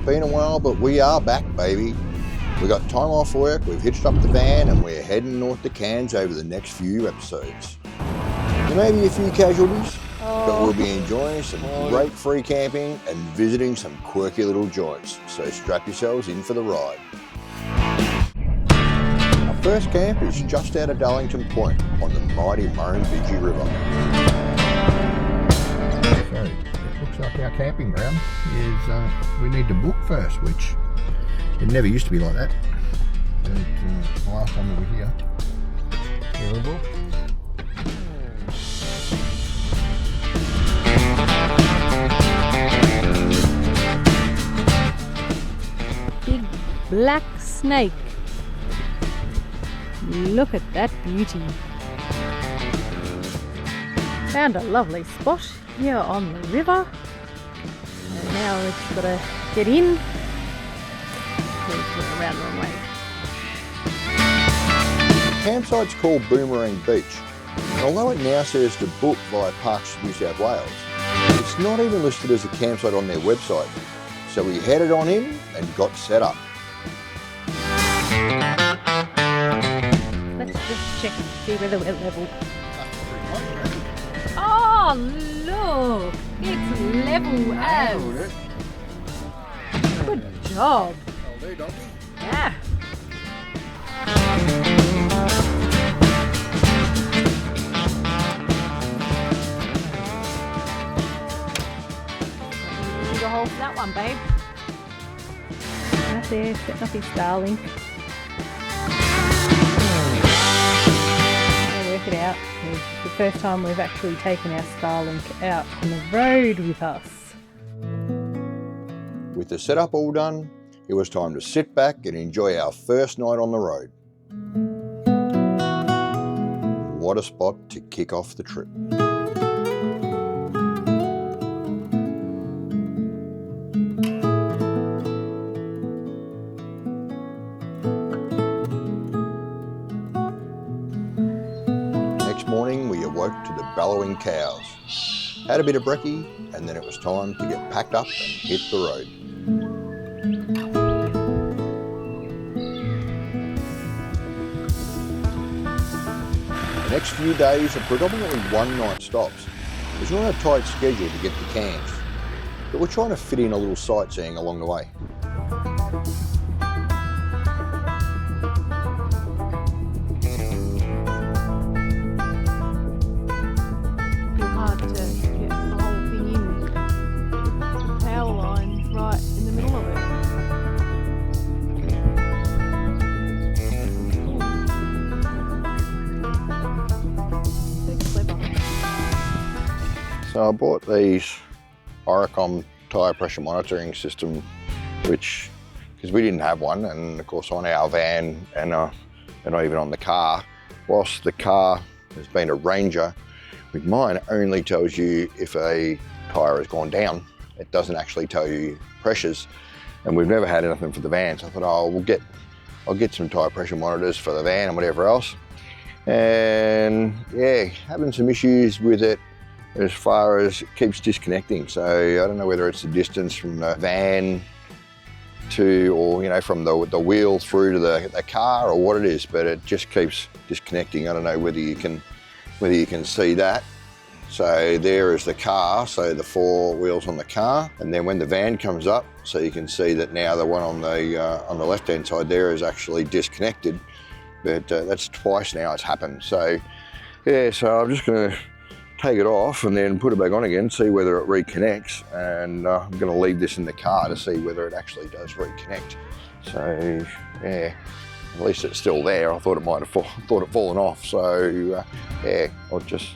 been a while, but we are back, baby. We got time off work, we've hitched up the van, and we're heading north to Cairns over the next few episodes. There may be a few casualties, but we'll be enjoying some great free camping and visiting some quirky little joints, so strap yourselves in for the ride. Our first camp is just out of Darlington Point on the mighty Boomerang Beach River. So it looks like our camping ground is, we need to book first, which it never used to be like that. But the last time we were here, terrible. Big black snake. Look at that beauty. Found a lovely spot here on the river. And now we've got to get in. We're around the wrong way. The campsite's called Boomerang Beach. And although it now says to book via Parks New South Wales, it's not even listed as a campsite on their website. So we headed on in and got set up. Let's just check and see whether we're level. Oh, look! It's level as. Good job. Yeah. Dig a hole for that one, babe. Right there, setting up his Starlink. Work it out. It's the first time we've actually taken our Starlink out on the road with us. With the setup all done, it was time to sit back and enjoy our first night on the road. What a spot to kick off the trip. Next morning we awoke to the bellowing cows. Had a bit of brekkie, and then it was time to get packed up and hit the road. The next few days are predominantly one-night stops. There's not a tight schedule to get to Cairns, but we're trying to fit in a little sightseeing along the way. Hard to get the whole thing in. The power line right in the middle of it. So I bought these Oricom tyre pressure monitoring system, which, because we didn't have one, and of course on our van and not even on the car, whilst the car has been a Ranger, with mine only tells you if a tyre has gone down. It doesn't actually tell you pressures, and we've never had anything for the van. So I thought, oh, I'll get some tyre pressure monitors for the van and whatever else. And yeah, having some issues with it as far as it keeps disconnecting. So I don't know whether it's the distance from the van to, or you know, from the wheel through to the car, or what it is, but it just keeps disconnecting. I don't know whether you can see that. So there is the car, so the four wheels on the car, and then when the van comes up, so you can see that now the one on the left-hand side there is actually disconnected. But that's twice now it's happened. So yeah, so I'm just going to take it off and then put it back on again, see whether it reconnects, and I'm going to leave this in the car to see whether it actually does reconnect. So yeah, at least it's still there. I thought it might have fallen off. So yeah, I'll just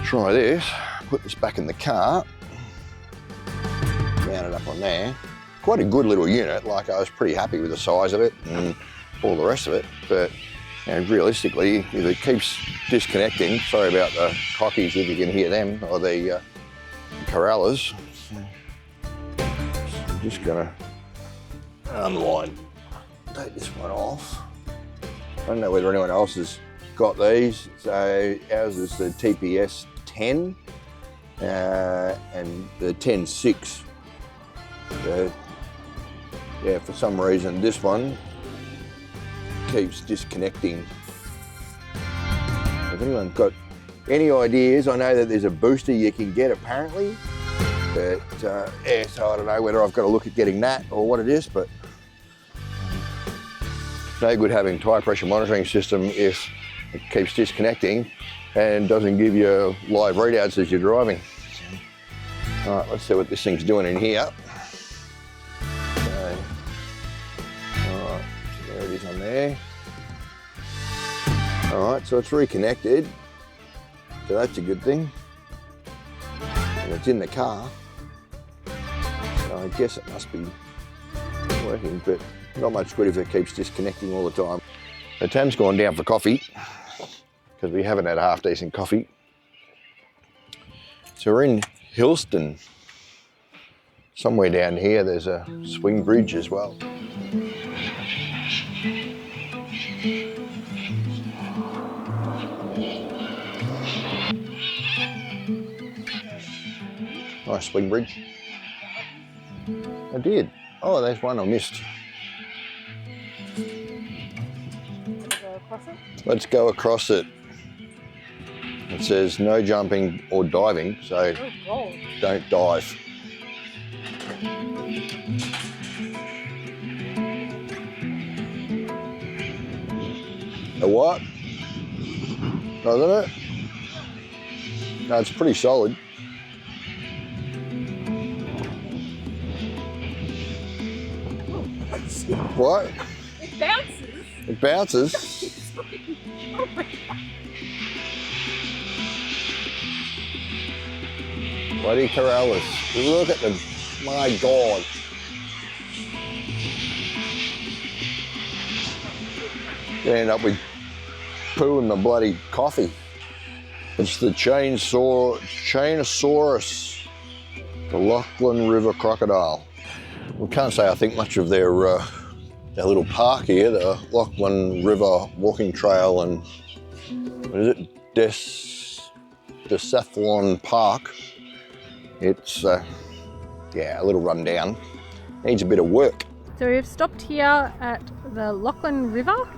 try this, put this back in the car, mount it up on there. Quite a good little unit, like I was pretty happy with the size of it and all the rest of it, but you know, realistically, if it keeps disconnecting, sorry about the cockies if you can hear them, or the corrallers. I'm just gonna unwind, take this one off. I don't know whether anyone else has got these. So ours is the TPS 10 and the 10.6 So, yeah, for some reason this one keeps disconnecting. If anyone's got any ideas, I know that there's a booster you can get apparently, but yeah, so I don't know whether I've got to look at getting that or what it is, but it's no good having tyre pressure monitoring system if it keeps disconnecting and doesn't give you live readouts as you're driving. All right, let's see what this thing's doing in here. Okay. All right, so there it is on there. All right, so it's reconnected. So that's a good thing. And it's in the car. So I guess it must be working, but not much good if it keeps disconnecting all the time. So Tam's gone down for coffee because we haven't had a half decent coffee. So we're in Hillston. Somewhere down here there's a swing bridge as well. Nice swing bridge. I did. Oh, there's one I missed. Let's go across it. It says no jumping or diving, so don't dive. A what? Doesn't it? No, it's pretty solid. What? It bounces. It bounces? Bloody Corrales. Look at them. My God. You end up with poo in the bloody coffee. It's the Chainosaurus, the Lan River crocodile. We can't say I think much of their little park here, the Lan River walking trail and what is it, Decathlon Park. It's yeah, a little rundown. Needs a bit of work. So we've stopped here at the Lan River.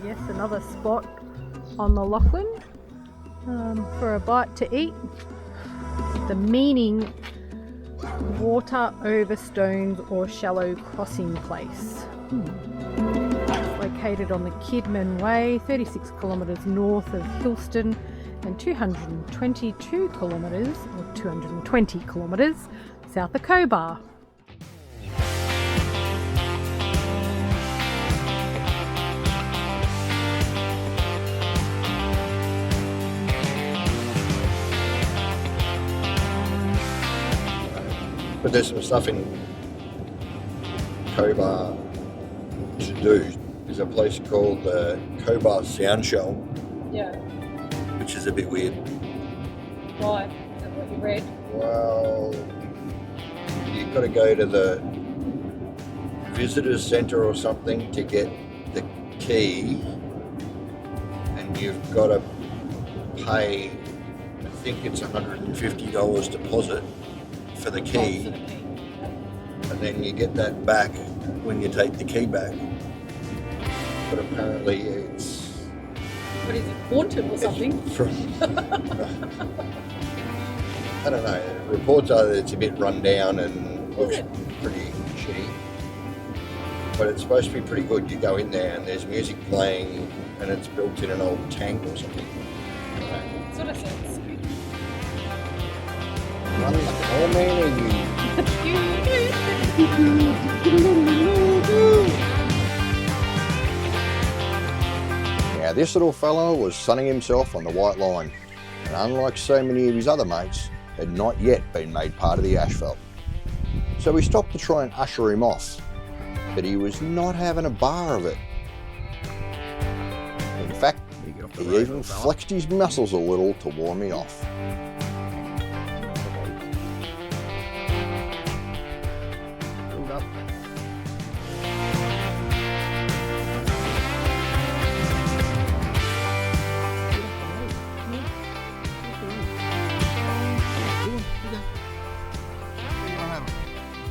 Yes, another spot on the Lachlan for a bite to eat. The meaning water over stones or shallow crossing place. It's located on the Kidman Way, 36 kilometres north of Hillston and 222 kilometres or 220 kilometres south of Cobar. But there's some stuff in Cobar to do. There's a place called the Cobar Sandshell. Yeah. Which is a bit weird. Why? Is that what you read? Well, you've got to go to the visitor's centre or something to get the key, and you've got to pay, I think it's $150 deposit for the key, and then you get that back when you take the key back. But apparently it's... What is it, haunted or something? I don't know. Reports are that it's a bit run down and looks pretty shitty. But it's supposed to be pretty good. You go in there and there's music playing and it's built in an old tank or something. Sort of sense. Run like an old man and Now this little fellow was sunning himself on the white line, and unlike so many of his other mates, had not yet been made part of the asphalt. So we stopped to try and usher him off, but he was not having a bar of it. In fact, he even flexed his muscles a little to warn me off.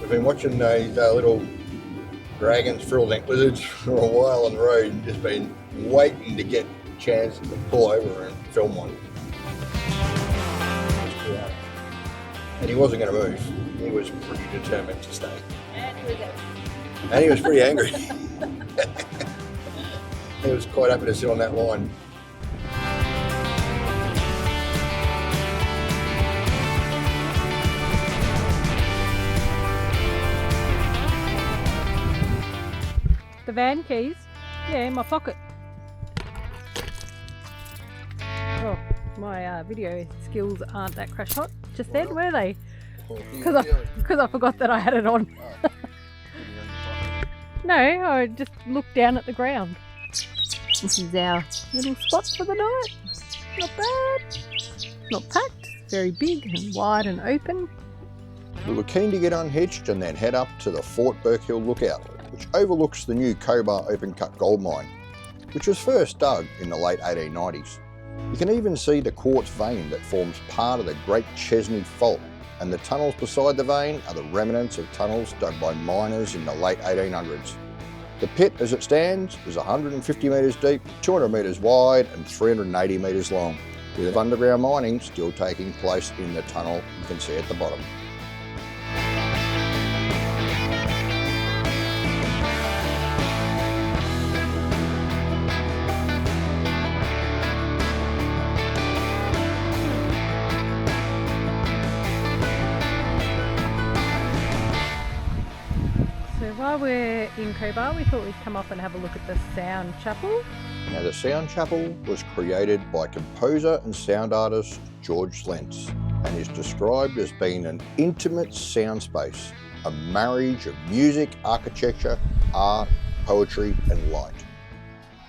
We've been watching these little dragons, frilled-neck lizards for a while on the road and just been waiting to get a chance to pull over and film one. And he wasn't going to move. He was pretty determined to stay. And he was pretty angry. He was quite happy to sit on that line. The van keys? Yeah, in my pocket. Oh, my video skills aren't that crash hot just then, were they? Because I forgot that I had it on. No, I just looked down at the ground. This is our little spot for the night. Not bad. Not packed. Very big and wide and open. We were keen to get unhitched and then head up to the Fort Burkhill Lookout, which overlooks the new Cobar open cut gold mine, which was first dug in the late 1890s. You can even see the quartz vein that forms part of the Great Chesney Fault, and the tunnels beside the vein are the remnants of tunnels dug by miners in the late 1800s. The pit as it stands is 150 metres deep, 200 metres wide and 380 metres long, with underground mining still taking place in the tunnel you can see at the bottom. While we're in Cobar, we thought we'd come up and have a look at the Sound Chapel. Now, the Sound Chapel was created by composer and sound artist George Lentz and is described as being an intimate sound space, a marriage of music, architecture, art, poetry and light.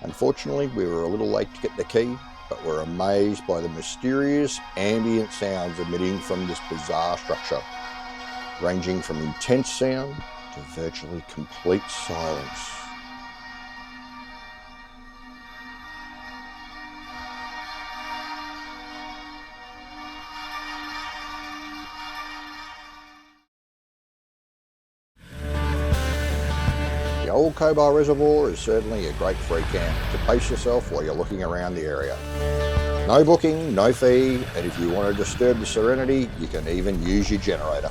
Unfortunately, we were a little late to get the key, but we're amazed by the mysterious ambient sounds emitting from this bizarre structure, ranging from intense sound to virtually complete silence. The old Cobar Reservoir is certainly a great free camp to pace yourself while you're looking around the area. No booking, no fee, and if you want to disturb the serenity, you can even use your generator.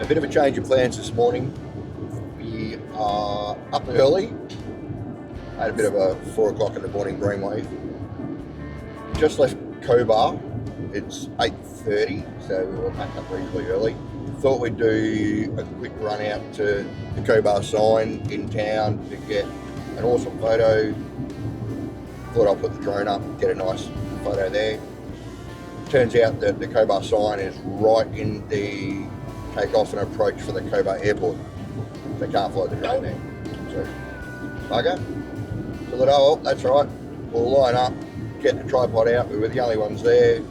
A bit of a change of plans this morning. We are up early. Had a bit of a 4 o'clock in the morning brainwave. Just left Cobar. It's 8:30, so we were back up reasonably early. Thought we'd do a quick run out to the Cobar sign in town to get an awesome photo. Thought I'd put the drone up, get a nice photo there. Turns out that the Cobar sign is right in the take-off and approach for the Cobar airport. They can't fly the drone there. So, bugger. So I thought, oh, well, that's right. We'll line up, get the tripod out. We were the only ones there.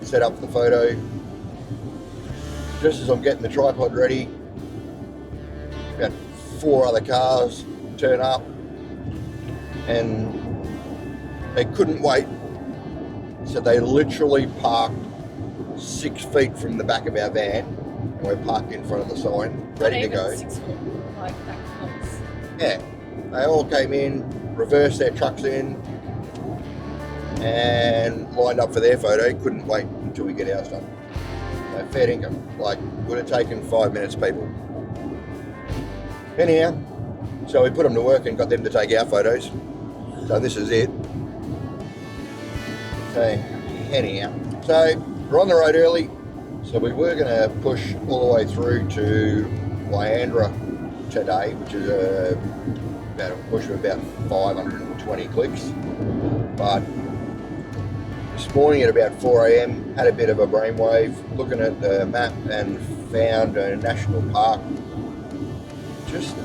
Set up the photo. Just as I'm getting the tripod ready, about 4 other cars turn up and they couldn't wait. So they literally parked 6 feet from the back of our van. And we're parked in front of the sign, ready to go. 6 foot, like that close. Yeah, they all came in, reversed their trucks in, and lined up for their photo. Couldn't wait until we get ours done. So fair dinkum, like would have taken 5 minutes, people. Anyhow, so we put them to work and got them to take our photos. So this is it. So anyhow, so we're on the road early. So we were going to push all the way through to Wyandra today, which is about a push of about 520 clicks. But this morning at about 4 AM, had a bit of a brainwave, looking at the map and found a national park just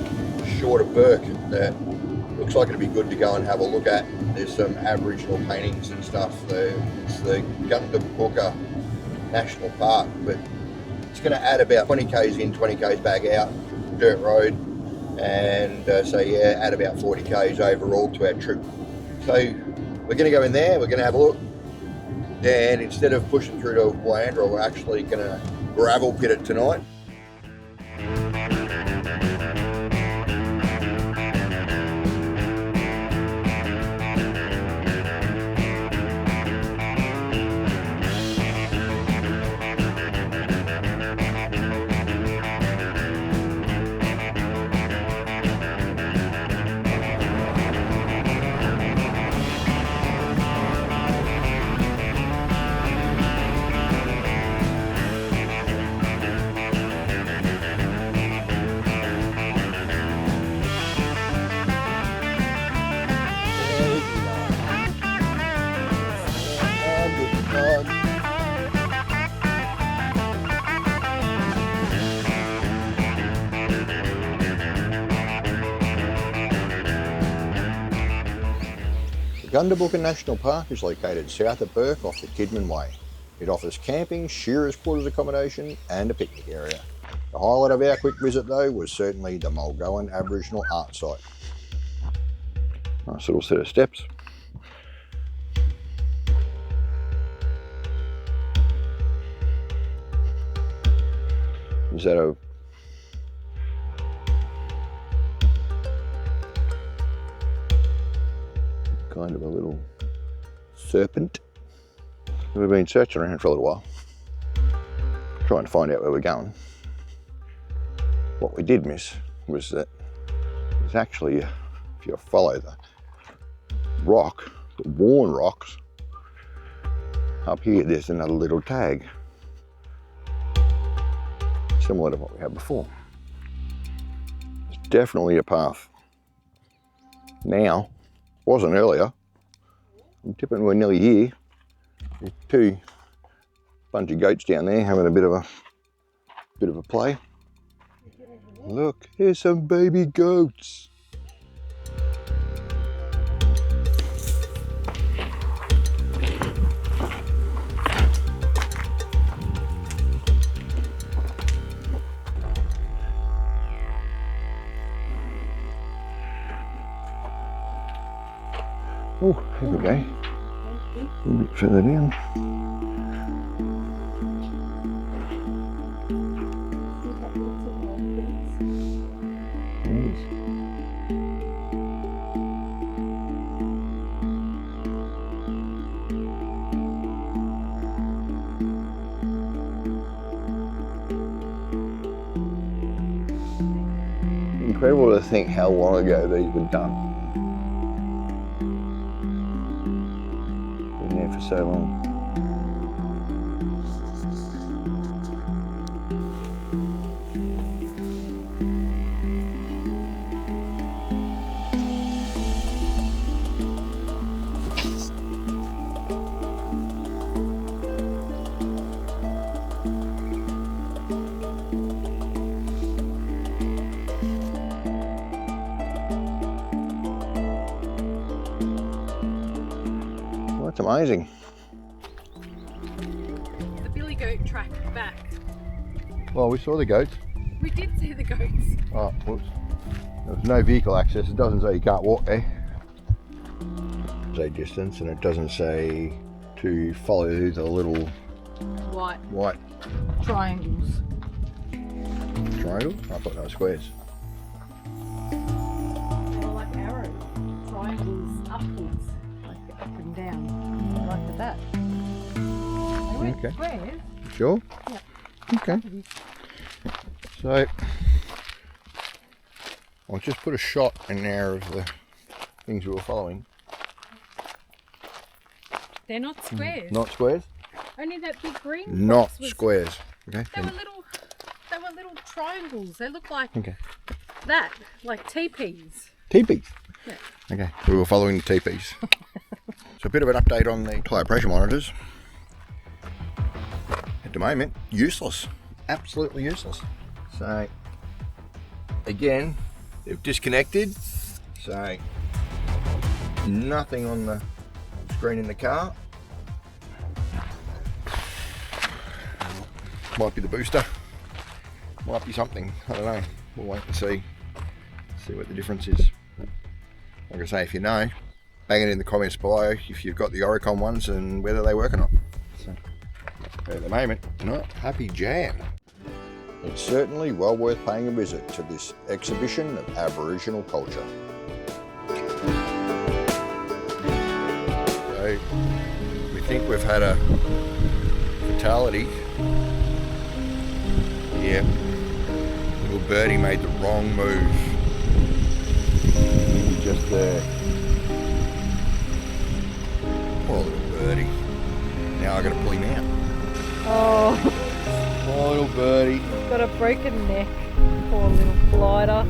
short of Burke that looks like it'd be good to go and have a look at. There's some Aboriginal paintings and stuff. It's the Gunder National Park, but it's going to add about 20 k's in, 20 k's back out, dirt road, and so yeah, add about 40 k's overall to our trip. So we're going to go in there, we're going to have a look, and instead of pushing through to Wyandra, we're actually going to gravel pit it tonight. Gunder National Park is located south of Burke off the Kidman Way. It offers camping, shearers' quarters accommodation and a picnic area. The highlight of our quick visit though was certainly the Mulgowan Aboriginal Art Site. Nice little set of steps. Is that a kind of a little serpent? We've been searching around for a little while, trying to find out where we're going. What we did miss was that there's actually, if you follow the rock, the worn rocks, up here there's another little tag, similar to what we had before. It's definitely a path. Now, wasn't earlier. I'm tipping we're nearly here. There's two bunch of goats down there having a bit of a play. Look, here's some baby goats. Oh, here we go. A little bit further down. Yes. Incredible to think how long ago these were done. For so long. Well, that's amazing. Track back. Well, we saw the goats. We did see the goats. Oh, whoops. There was no vehicle access. It doesn't say you can't walk there. It doesn't say distance, and it doesn't say to follow the little white triangles. Triangle? I thought they were squares. They were like arrows. Triangles upwards, like up and down, like that. They weren't Okay. squares. Sure? Yeah. Okay. So, I'll just put a shot in there of the things we were following. They're not squares. Not squares? Only that big green Not box was, squares. Okay. They were little triangles. They look like Okay. that, like teepees. Teepees? Yeah. Okay, we were following the teepees. So a bit of an update on the tyre pressure monitors. At the moment, useless. Absolutely useless. So, again, they've disconnected. So, nothing on the screen in the car. Might be the booster. Might be something. I don't know. We'll wait and see. See what the difference is. Like I say, if you know, bang it in the comments below if you've got the Oricon ones and whether they work or not. So, at the moment, not happy jam. It's certainly well worth paying a visit to this exhibition of Aboriginal culture. So, we think we've had a fatality. Yeah, little birdie made the wrong move. Just there. Poor little birdie. Now I gotta pull him out. Oh, Poor little birdie. got a broken neck. Poor little glider.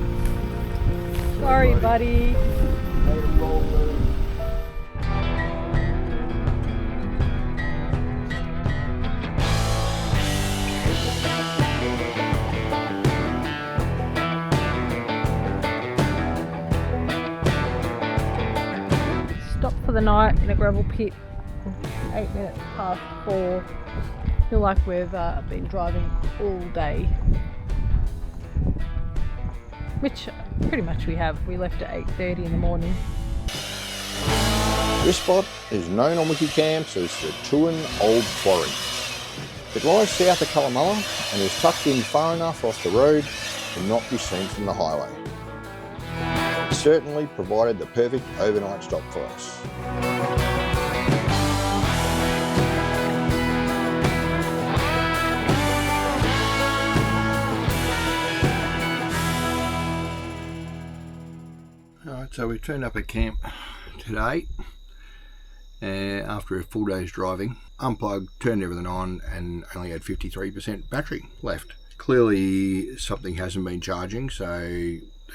Sorry, buddy. Made a wrong move. Stopped for the night in a gravel pit. 8 minutes past 4. Feel like we've been driving all day, which pretty much we have. We left at 8:30 in the morning. This spot is known on Wikicamps as the Tuan Old Quarry. It lies south of Callumalla and is tucked in far enough off the road to not be seen from the highway. It certainly provided the perfect overnight stop for us. Alright, so we turned up at camp today after a full day's driving. Unplugged, turned everything on and only had 53% battery left. Clearly something hasn't been charging, so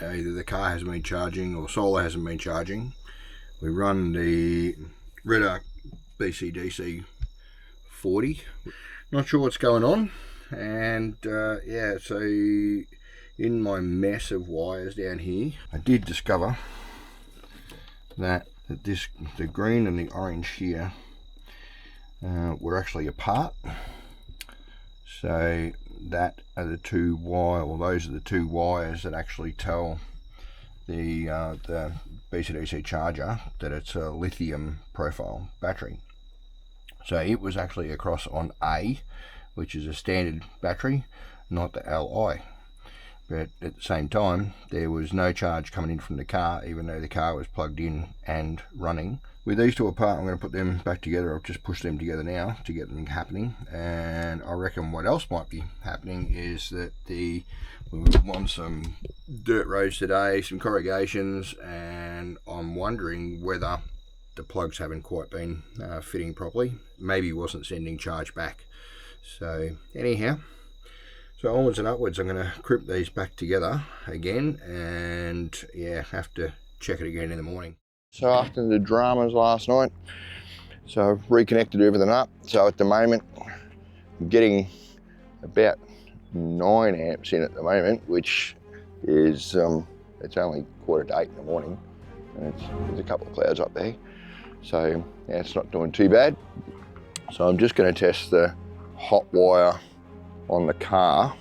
either the car hasn't been charging or solar hasn't been charging. We run the Redder BCDC 40. Not sure what's going on, and yeah, so in my mess of wires down here, I did discover that the green and the orange here were actually apart. So that are the two wire, or those are the two wires that actually tell the BCDC charger that it's a lithium profile battery. So it was actually across on A, which is a standard battery, not the LI. But at the same time, there was no charge coming in from the car, even though the car was plugged in and running. With these two apart, I'm going to put them back together. I've just pushed them together now to get them happening. And I reckon what else might be happening is that we won some dirt roads today, some corrugations, and I'm wondering whether the plugs haven't quite been fitting properly. Maybe it wasn't sending charge back. So anyhow, so onwards and upwards, I'm going to crimp these back together again, and yeah, have to check it again in the morning. So after the dramas last night, so I've reconnected everything up. So at the moment, I'm getting about 9 amps in at the moment, which is, it's only 7:45 in the morning, and there's a couple of clouds up there. So yeah, it's not doing too bad. So I'm just going to test the hot wire on the car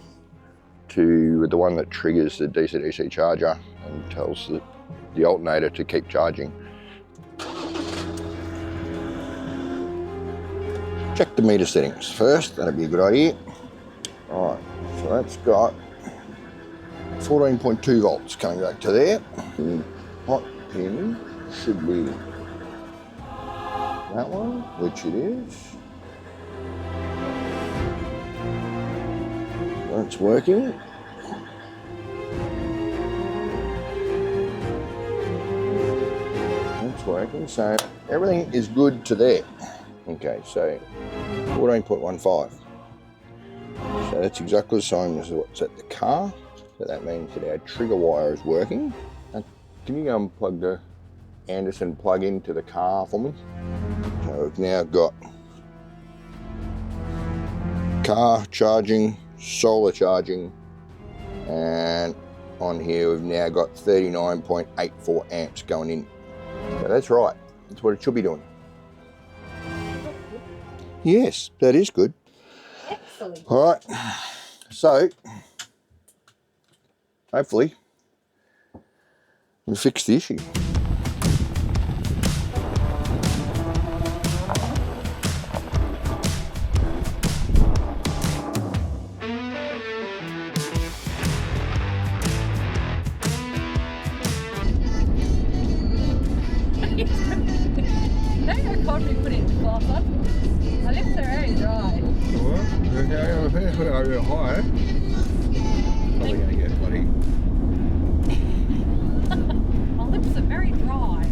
to the one that triggers the DC-DC charger and tells the alternator to keep charging. Check the meter settings first, that'd be a good idea. All right, so that's got 14.2 volts coming back to there. The hot pin should be that one, which it is. That's working. That's working, so everything is good to there. Okay, so 14.15. So that's exactly the same as what's at the car. So that means that our trigger wire is working. Now, can you go and plug the Anderson plug into the car for me? So we've now got car charging, solar charging, and on here we've now got 39.84 amps going in. So that's right, that's what it should be doing. Yes, that is good. Excellent. All right, so hopefully We fixed the issue. I can't be put into class up. My lips are very dry. What? Okay, I'm going to put it over high. Probably going to get bloody. My lips are very dry.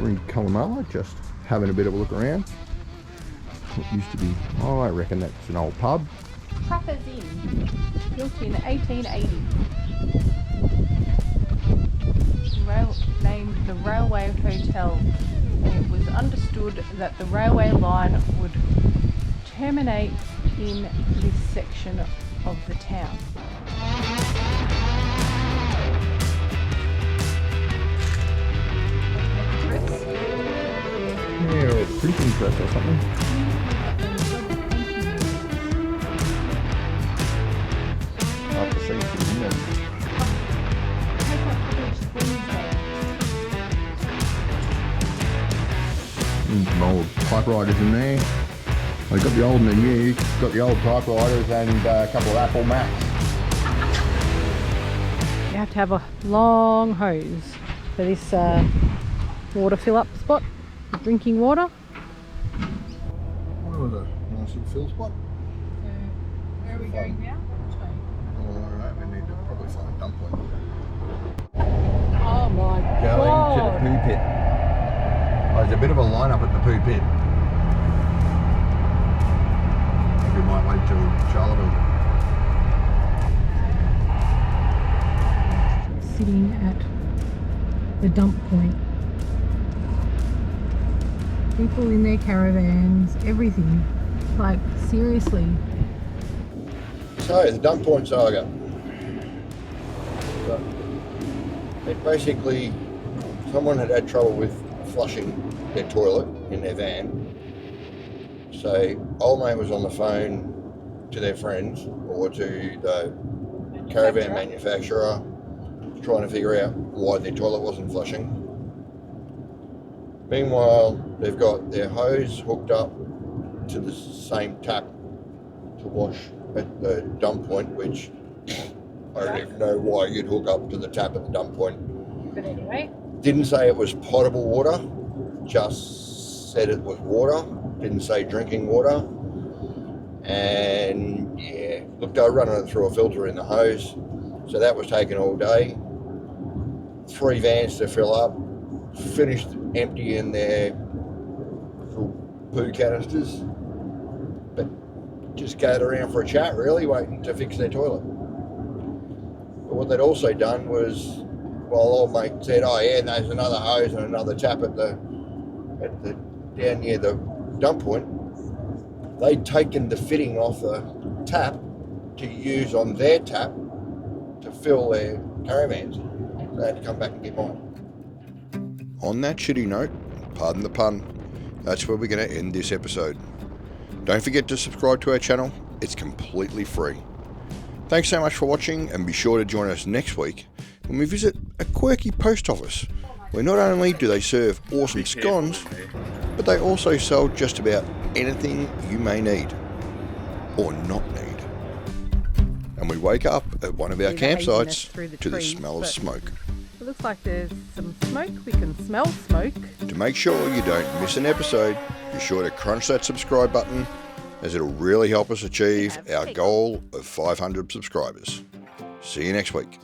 We're in Colomarla, just having a bit of a look around. It used to be, oh, I reckon that's an old pub. Trappers Inn, built in 1880. Named the Railway Hotel. It was understood that the railway line would terminate in this section of the town. Yeah, or a printing press or something. Up the seats, isn't it? Some old typewriters in there. I've got the old and the new. Got the old typewriters and a couple of Apple Macs. You have to have a long hose for this water fill up spot, for drinking water. What was a nice little fill spot? So, where are we going now? Alright, we need to probably find a dump point. Oh my Going god. to the poo pit. Oh, there's a bit of a line up at the poo pit. I think we might wait till Charleville. Sitting at the dump point. People in their caravans, everything. Like, seriously. So, the dump point saga. So, it basically, someone had trouble with flushing their toilet in their van. So, old mate was on the phone to their friends or to the caravan manufacturer trying to figure out why their toilet wasn't flushing. Meanwhile, they've got their hose hooked up to the same tap to wash at the dump point, which I don't even know why you'd hook up to the tap at the dump point. But anyway. Didn't say it was potable water, just said it was water, didn't say drinking water. And yeah, look, they were running it through a filter in the hose, so that was taking all day. 3 vans to fill up, finished emptying their little poo canisters, but just gathered around for a chat really, waiting to fix their toilet. But what they'd also done was, while old mate said, oh yeah, there's another hose and another tap at the down near the dump point, they'd taken the fitting off the tap to use on their tap to fill their caravans. So they had to come back and get mine. On that shitty note, pardon the pun, that's where we're going to end this episode. Don't forget to subscribe to our channel, it's completely free. Thanks so much for watching, and be sure to join us next week when we visit a quirky post office where not only do they serve awesome scones, but they also sell just about anything you may need or not need. And we wake up at one of our campsites to the smell of smoke. It looks like there's some smoke. We can smell smoke. To make sure you don't miss an episode, be sure to crunch that subscribe button, as it'll really help us achieve our goal of 500 subscribers. See you next week.